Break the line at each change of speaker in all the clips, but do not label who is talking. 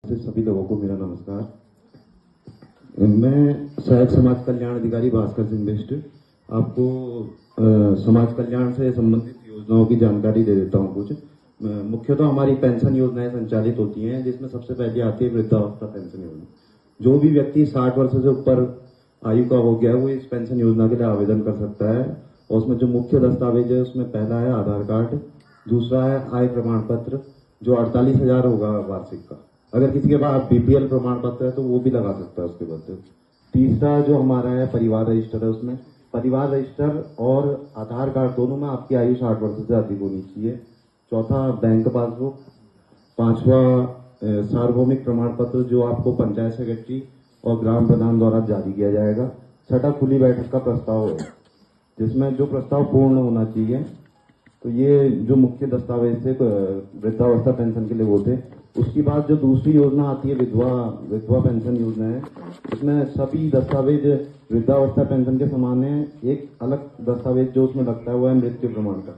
सभी लोगों को मेरा नमस्कार। मैं सहायक समाज कल्याण अधिकारी भास्कर सिंह बिष्ट आपको समाज कल्याण से संबंधित योजनाओं की जानकारी दे देता हूँ। कुछ मुख्यतः हमारी पेंशन योजनाएं संचालित होती हैं, जिसमें सबसे पहले आती है वृद्धावस्था पेंशन योजना। जो भी व्यक्ति 60 वर्ष से ऊपर आयु का हो गया वो इस पेंशन योजना के लिए आवेदन कर सकता है। और उसमें जो मुख्य दस्तावेज है उसमें पहला है आधार कार्ड, दूसरा है आय प्रमाण पत्र जो 48,000 होगा वार्षिक का। अगर किसी के पास बीपीएल प्रमाण पत्र है तो वो भी लगा सकता है उसके बाद। तीसरा जो हमारा है परिवार रजिस्टर है, उसमें परिवार रजिस्टर और आधार कार्ड दोनों में आपकी आयु 60 वर्ष से अधिक होनी चाहिए। चौथा बैंक पासबुक, पांचवा सार्वभौमिक प्रमाण पत्र जो आपको पंचायत सेक्रेटरी और ग्राम प्रधान द्वारा जारी किया जाएगा। छठा खुली बैठक का प्रस्ताव है जिसमें जो प्रस्ताव पूर्ण होना चाहिए। तो ये जो मुख्य दस्तावेज थे वृद्धावस्था पेंशन के लिए वो थे। उसके बाद जो दूसरी योजना आती है विधवा पेंशन योजना है, उसमें सभी दस्तावेज वृद्धावस्था पेंशन के समान है। एक अलग दस्तावेज जो उसमें लगता है वो है मृत्यु प्रमाण का।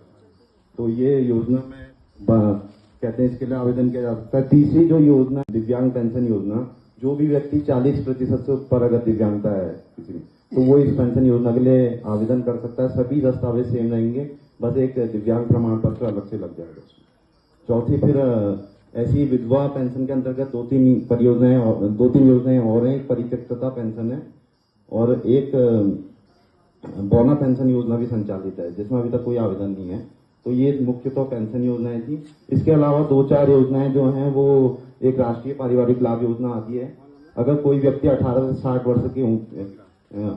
तो ये योजना में कहते हैं इसके लिए आवेदन किया जा सकता है। तीसरी जो योजना दिव्यांग पेंशन योजना, जो भी व्यक्ति 40% से ऊपर अगर दिव्यांगता है किसी तो वो इस पेंशन योजना के लिए आवेदन कर सकता है। सभी दस्तावेज सेम रहेंगे, बस एक दिव्यांग प्रमाण पत्र अलग से लग जाएगा। चौथी फिर ऐसी विधवा पेंशन के अंतर्गत दो तीन योजनाएं और हैं। एक परित्यक्तता पेंशन है और एक बौना पेंशन योजना भी संचालित है जिसमें अभी तक कोई आवेदन नहीं है। तो ये मुख्यतः पेंशन योजनाएं थी। इसके अलावा 2-4 योजनाएं जो हैं वो एक राष्ट्रीय पारिवारिक लाभ योजना आती है। अगर कोई व्यक्ति 18 से 60 वर्ष की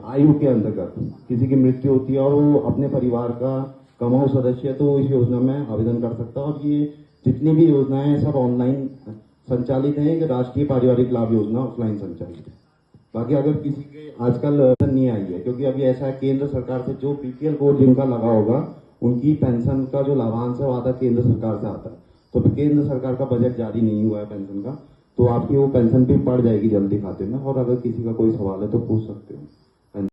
आयु के अंतर्गत किसी की मृत्यु होती है और वो अपने परिवार का कमाऊ सदस्य है तो वो इस योजना में आवेदन कर सकता है। और ये जितनी भी योजनाएं हैं सब ऑनलाइन संचालित हैं। कि राष्ट्रीय पारिवारिक लाभ योजना ऑफलाइन संचालित है। बाकी अगर किसी के आजकल नहीं आई है, क्योंकि अभी ऐसा है केंद्र सरकार से जो बीपीएल कोड जिनका लगा होगा उनकी पेंशन का जो लाभांश है वो आधा केंद्र सरकार से आता है। तो केंद्र सरकार का बजट जारी नहीं हुआ है पेंशन का, तो आपकी वो पेंशन भी पड़ जाएगी जल्दी खाते में। और अगर किसी का कोई सवाल है तो पूछ सकते हो।